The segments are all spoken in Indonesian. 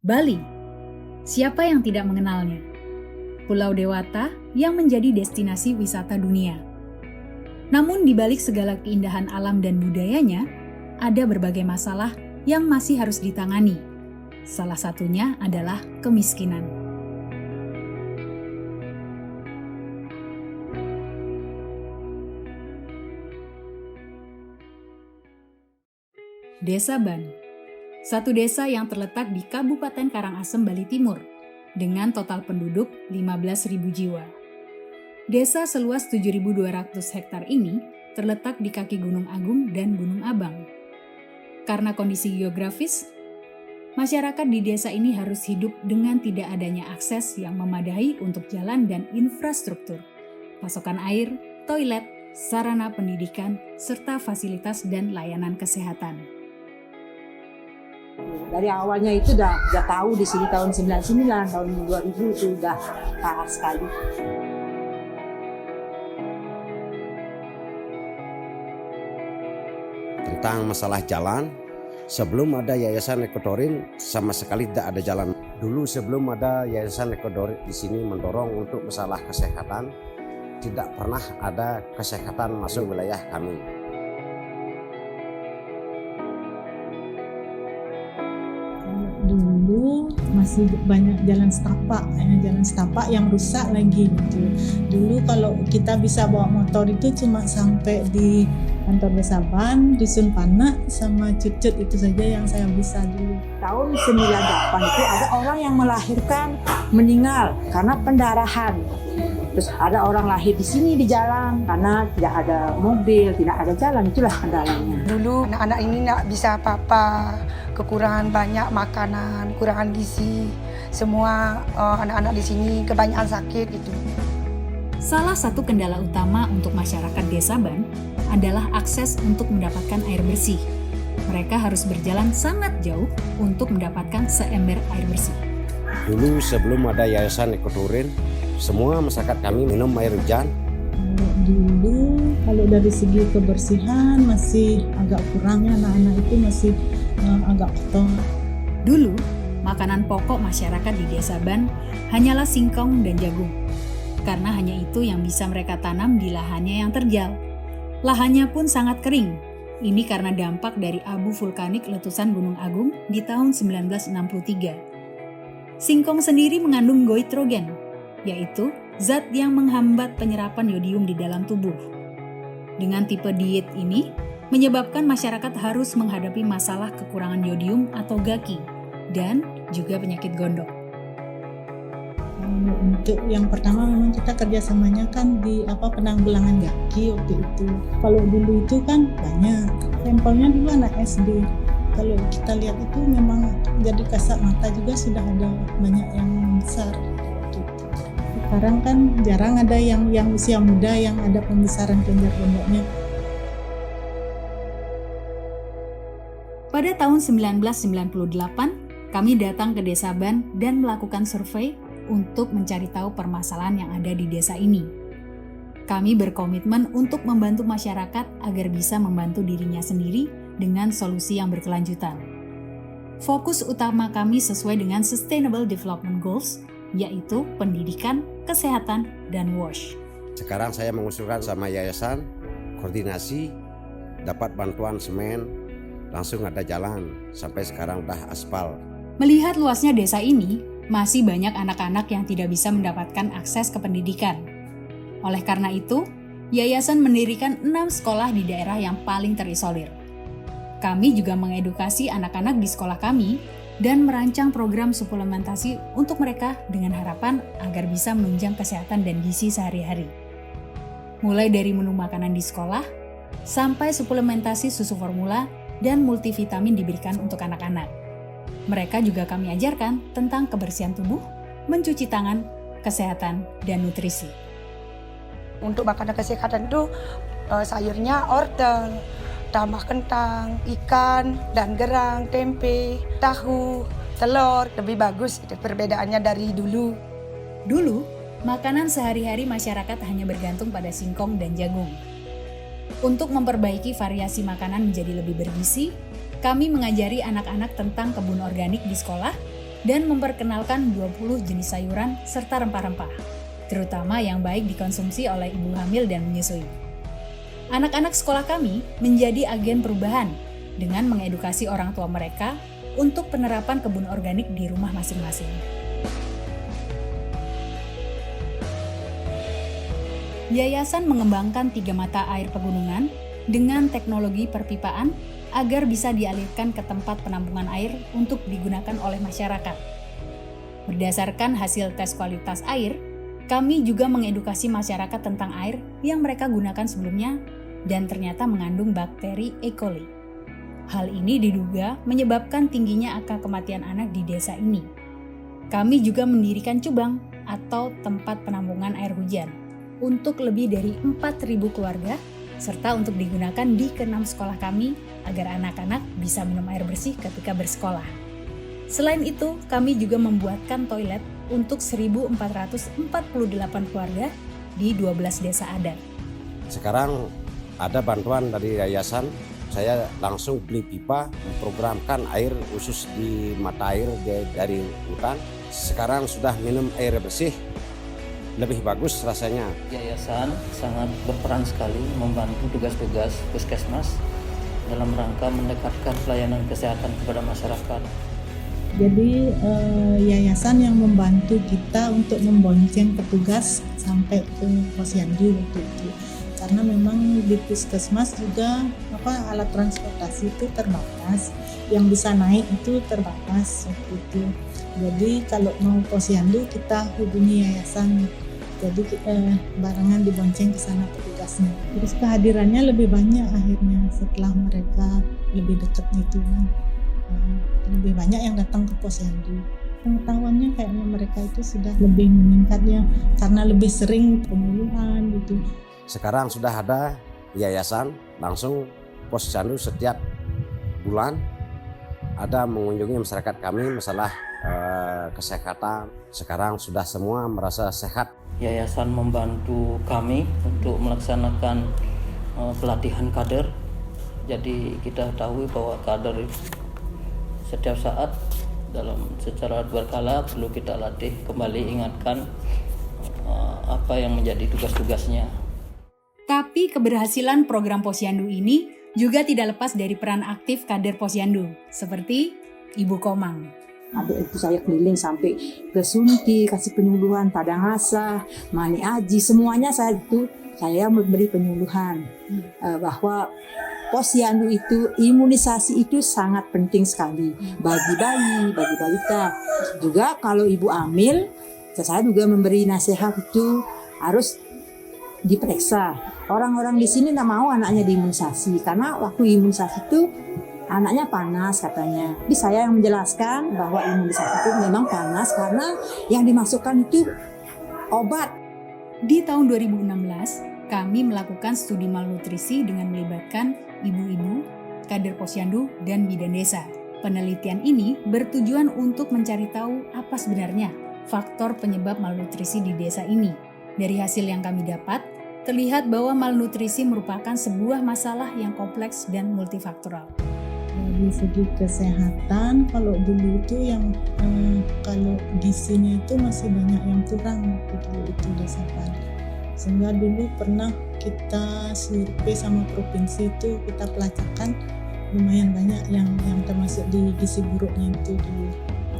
Bali, siapa yang tidak mengenalnya? Pulau Dewata yang menjadi destinasi wisata dunia. Namun di balik segala keindahan alam dan budayanya, ada berbagai masalah yang masih harus ditangani. Salah satunya adalah kemiskinan. Desa Ban, satu desa yang terletak di Kabupaten Karangasem, Bali Timur, dengan total penduduk 15.000 jiwa. Desa seluas 7.200 hektar ini terletak di kaki Gunung Agung dan Gunung Abang. Karena kondisi geografis, masyarakat di desa ini harus hidup dengan tidak adanya akses yang memadai untuk jalan dan infrastruktur, pasokan air, toilet, sarana pendidikan, serta fasilitas dan layanan kesehatan. Dari awalnya itu udah tahu di sini tahun 99, tahun 2000 itu udah parah sekali. Tentang masalah jalan, sebelum ada Yayasan Ekodorin sama sekali tidak ada jalan. Dulu sebelum ada Yayasan Ekodorin di sini mendorong untuk masalah kesehatan, tidak pernah ada kesehatan masuk wilayah kami. Dulu masih banyak jalan setapak yang rusak lagi gitu. Dulu kalau kita bisa bawa motor itu cuma sampai di kantor Desa Ban, Dusun Panak sama Cucut, itu saja yang saya bisa dulu. Tahun 98 itu ada orang yang melahirkan meninggal karena pendarahan. Terus ada orang lahir di sini di jalan karena tidak ada mobil, tidak ada jalan, itulah kendalanya. Dulu anak-anak ini tidak bisa apa-apa, kekurangan banyak makanan, kurangan gizi. Semua anak-anak di sini kebanyakan sakit gitu. Salah satu kendala utama untuk masyarakat Desa Ban adalah akses untuk mendapatkan air bersih. Mereka harus berjalan sangat jauh untuk mendapatkan seember air bersih. Dulu sebelum ada Yayasan Ekodorin, semua masyarakat kami minum air hujan. Dulu kalau dari segi kebersihan masih agak kurangnya, anak-anak itu masih agak kotor. Dulu, makanan pokok masyarakat di Desa Ban hanyalah singkong dan jagung. Karena hanya itu yang bisa mereka tanam di lahannya yang terjal. Lahannya pun sangat kering. Ini karena dampak dari abu vulkanik letusan Gunung Agung di tahun 1963. Singkong sendiri mengandung goitrogen, yaitu zat yang menghambat penyerapan yodium di dalam tubuh. Dengan tipe diet ini, menyebabkan masyarakat harus menghadapi masalah kekurangan yodium atau gaki, dan juga penyakit gondok. Untuk yang pertama memang kita kerjasamanya kan di penanggulangan gaki waktu itu. Kalau dulu itu kan banyak, sampelnya dulu anak SD. Kalau kita lihat itu memang jadi kasat mata juga sudah ada banyak yang besar. Sekarang kan jarang ada yang usia muda yang ada pembesaran kelenjar gondoknya. Pada tahun 1998, kami datang ke Desa Ban dan melakukan survei untuk mencari tahu permasalahan yang ada di desa ini. Kami berkomitmen untuk membantu masyarakat agar bisa membantu dirinya sendiri dengan solusi yang berkelanjutan. Fokus utama kami sesuai dengan Sustainable Development Goals, yaitu pendidikan, kesehatan, dan WASH. Sekarang saya mengusulkan sama yayasan, koordinasi, dapat bantuan semen, langsung ada jalan, sampai sekarang udah aspal. Melihat luasnya desa ini, masih banyak anak-anak yang tidak bisa mendapatkan akses ke pendidikan. Oleh karena itu, yayasan mendirikan 6 sekolah di daerah yang paling terisolir. Kami juga mengedukasi anak-anak di sekolah kami dan merancang program suplementasi untuk mereka dengan harapan agar bisa menunjang kesehatan dan gizi sehari-hari. Mulai dari menu makanan di sekolah, sampai suplementasi susu formula dan multivitamin diberikan untuk anak-anak. Mereka juga kami ajarkan tentang kebersihan tubuh, mencuci tangan, kesehatan, dan nutrisi. Untuk makanan kesehatan itu sayurnya wortel, tambah kentang, ikan, dan gerang, tempe, tahu, telur, lebih bagus. Itu perbedaannya dari dulu. Dulu, makanan sehari-hari masyarakat hanya bergantung pada singkong dan jagung. Untuk memperbaiki variasi makanan menjadi lebih bergizi, kami mengajari anak-anak tentang kebun organik di sekolah dan memperkenalkan 20 jenis sayuran serta rempah-rempah, terutama yang baik dikonsumsi oleh ibu hamil dan menyusui. Anak-anak sekolah kami menjadi agen perubahan dengan mengedukasi orang tua mereka untuk penerapan kebun organik di rumah masing-masing. Yayasan mengembangkan 3 mata air pegunungan dengan teknologi perpipaan agar bisa dialirkan ke tempat penampungan air untuk digunakan oleh masyarakat. Berdasarkan hasil tes kualitas air, kami juga mengedukasi masyarakat tentang air yang mereka gunakan sebelumnya dan ternyata mengandung bakteri E. coli. Hal ini diduga menyebabkan tingginya angka kematian anak di desa ini. Kami juga mendirikan cubang atau tempat penampungan air hujan untuk lebih dari 4.000 keluarga serta untuk digunakan di ke-6 sekolah kami agar anak-anak bisa minum air bersih ketika bersekolah. Selain itu, kami juga membuatkan toilet untuk 1.448 keluarga di 12 desa adat. Sekarang ada bantuan dari yayasan, saya langsung beli pipa, memprogramkan air khusus di mata air dari hutan. Sekarang sudah minum air bersih, lebih bagus rasanya. Yayasan sangat berperan sekali membantu tugas-tugas puskesmas dalam rangka mendekatkan pelayanan kesehatan kepada masyarakat. Jadi yayasan yang membantu kita untuk membonceng petugas sampai ke posyandu waktu itu. Karena memang di puskesmas juga alat transportasi itu terbatas, yang bisa naik itu terbatas waktu itu. Jadi kalau mau posyandu kita hubungi yayasan. Jadi barengan dibonceng ke sana petugasnya. Terus kehadirannya lebih banyak akhirnya setelah mereka lebih dekat gitu kan. Lebih banyak yang datang ke posyandu. Pengetahuannya kayaknya mereka itu sudah lebih meningkat ya, karena lebih sering penyuluhan gitu. Sekarang sudah ada yayasan, langsung posyandu setiap bulan ada mengunjungi masyarakat kami masalah kesehatan. Sekarang sudah semua merasa sehat. Yayasan membantu kami untuk melaksanakan pelatihan kader. Jadi kita tahu bahwa kader setiap saat secara berkala perlu kita latih, kembali ingatkan apa yang menjadi tugas-tugasnya. Tapi keberhasilan program Posyandu ini juga tidak lepas dari peran aktif kader Posyandu, seperti Ibu Komang. Adik itu saya keliling sampai ke Sunti, kasih penyuluhan, Padang Asah, Mani Aji, semuanya saya memberi penyuluhan bahwa posyandu itu, imunisasi itu sangat penting sekali bagi bayi, bagi balita. Juga kalau ibu hamil, saya juga memberi nasihat itu harus diperiksa. Orang-orang di sini tidak mau anaknya diimunisasi karena waktu imunisasi itu anaknya panas katanya. Jadi saya yang menjelaskan bahwa imunisasi itu memang panas karena yang dimasukkan itu obat. Di tahun 2016, kami melakukan studi malnutrisi dengan melibatkan ibu-ibu, kader posyandu, dan bidan desa. Penelitian ini bertujuan untuk mencari tahu apa sebenarnya faktor penyebab malnutrisi di desa ini. Dari hasil yang kami dapat, terlihat bahwa malnutrisi merupakan sebuah masalah yang kompleks dan multifaktoral. Dari segi kesehatan, kalau dulu itu yang kalau gizinya itu masih banyak yang kurang dulu itu desa Padi. Sehingga dulu pernah kita survei sama provinsi itu, kita pelacakan lumayan banyak yang termasuk di gizi buruknya itu dulu.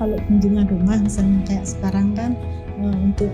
Kalau kunjungan rumah misalnya kayak sekarang kan untuk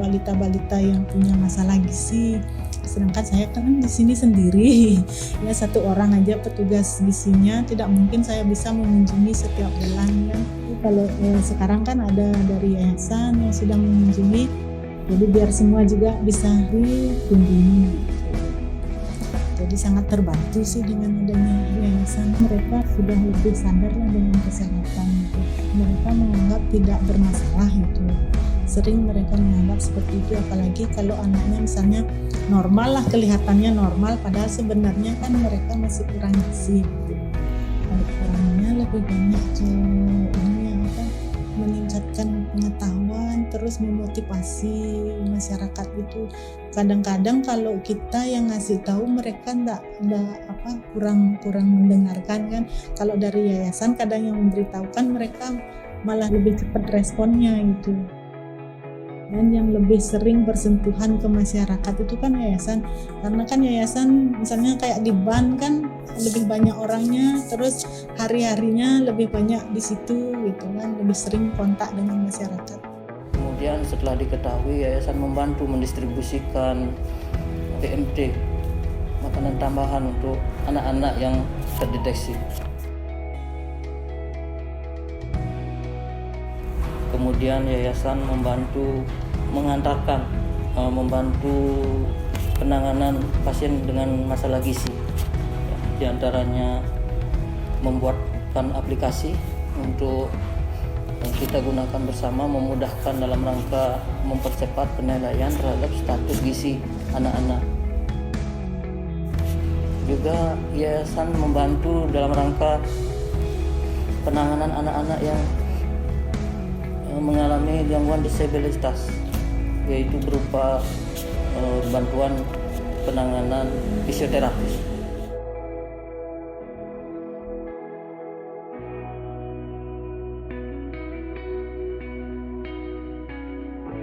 balita-balita yang punya masalah gizi, sedangkan saya kan di sini sendiri ya, satu orang aja petugas gizinya, tidak mungkin saya bisa mengunjungi setiap bulan kan. Kalau sekarang kan ada dari yayasan yang sudah mengunjungi, jadi biar semua juga bisa dikunjungi. Jadi sangat terbantu sih dengan adanya yayasan. Mereka sudah lebih sadar lah dengan kesehatan itu. Mereka menganggap tidak bermasalah itu. Sering mereka menganggap seperti itu, apalagi kalau anaknya misalnya normal lah, kelihatannya normal, padahal sebenarnya kan mereka masih kurang gizi gitu. Kurangnya lebih banyak ke meningkatkan pengetahuan, terus memotivasi masyarakat itu. Kadang-kadang kalau kita yang ngasih tahu mereka kurang mendengarkan kan. Kalau dari yayasan kadang yang memberitahukan mereka malah lebih cepat responnya gitu. Dan yang lebih sering bersentuhan ke masyarakat itu kan yayasan, karena kan yayasan misalnya kayak di BAN kan lebih banyak orangnya, terus hari-harinya lebih banyak di situ gitu kan, lebih sering kontak dengan masyarakat. Kemudian setelah diketahui, yayasan membantu mendistribusikan PMT, makanan tambahan untuk anak-anak yang terdeteksi. Kemudian yayasan membantu mengantarkan, membantu penanganan pasien dengan masalah gizi. Di antaranya membuatkan aplikasi untuk kita gunakan bersama, memudahkan dalam rangka mempercepat penilaian terhadap status gizi anak-anak. Juga yayasan membantu dalam rangka penanganan anak-anak yang mengalami gangguan disabilitas, yaitu berupa bantuan penanganan fisioterapis.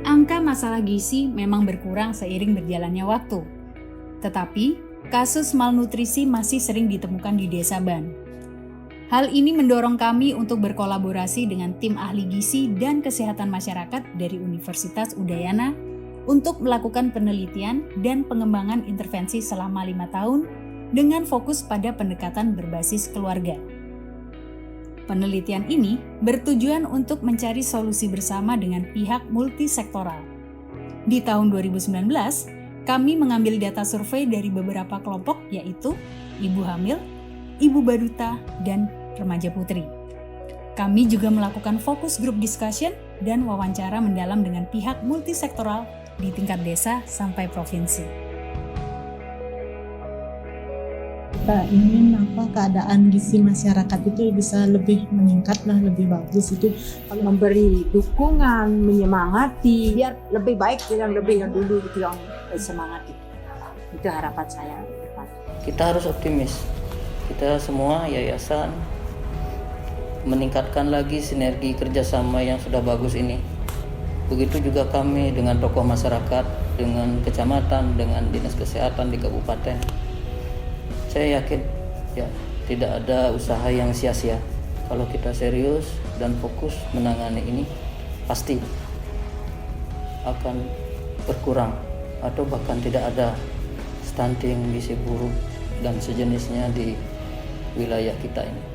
Angka masalah gizi memang berkurang seiring berjalannya waktu. Tetapi, kasus malnutrisi masih sering ditemukan di Desa Ban. Hal ini mendorong kami untuk berkolaborasi dengan tim ahli gizi dan kesehatan masyarakat dari Universitas Udayana untuk melakukan penelitian dan pengembangan intervensi selama 5 tahun dengan fokus pada pendekatan berbasis keluarga. Penelitian ini bertujuan untuk mencari solusi bersama dengan pihak multisektoral. Di tahun 2019, kami mengambil data survei dari beberapa kelompok yaitu ibu hamil, ibu baduta, dan remaja putri. Kami juga melakukan fokus group discussion dan wawancara mendalam dengan pihak multisektoral di tingkat desa sampai provinsi. Kita ingin keadaan gizi masyarakat itu bisa lebih meningkat lah, lebih bagus itu. Memberi dukungan, menyemangati, biar lebih baik yang dulu gitu, yang semangat itu harapan saya. Kita harus optimis. Kita semua yayasan meningkatkan lagi sinergi kerjasama yang sudah bagus ini. Begitu juga kami dengan tokoh masyarakat, dengan kecamatan, dengan dinas kesehatan di kabupaten. Saya yakin ya tidak ada usaha yang sia-sia. Kalau kita serius dan fokus menangani ini, pasti akan berkurang atau bahkan tidak ada stunting, gizi buruk dan sejenisnya di wilayah kita ini.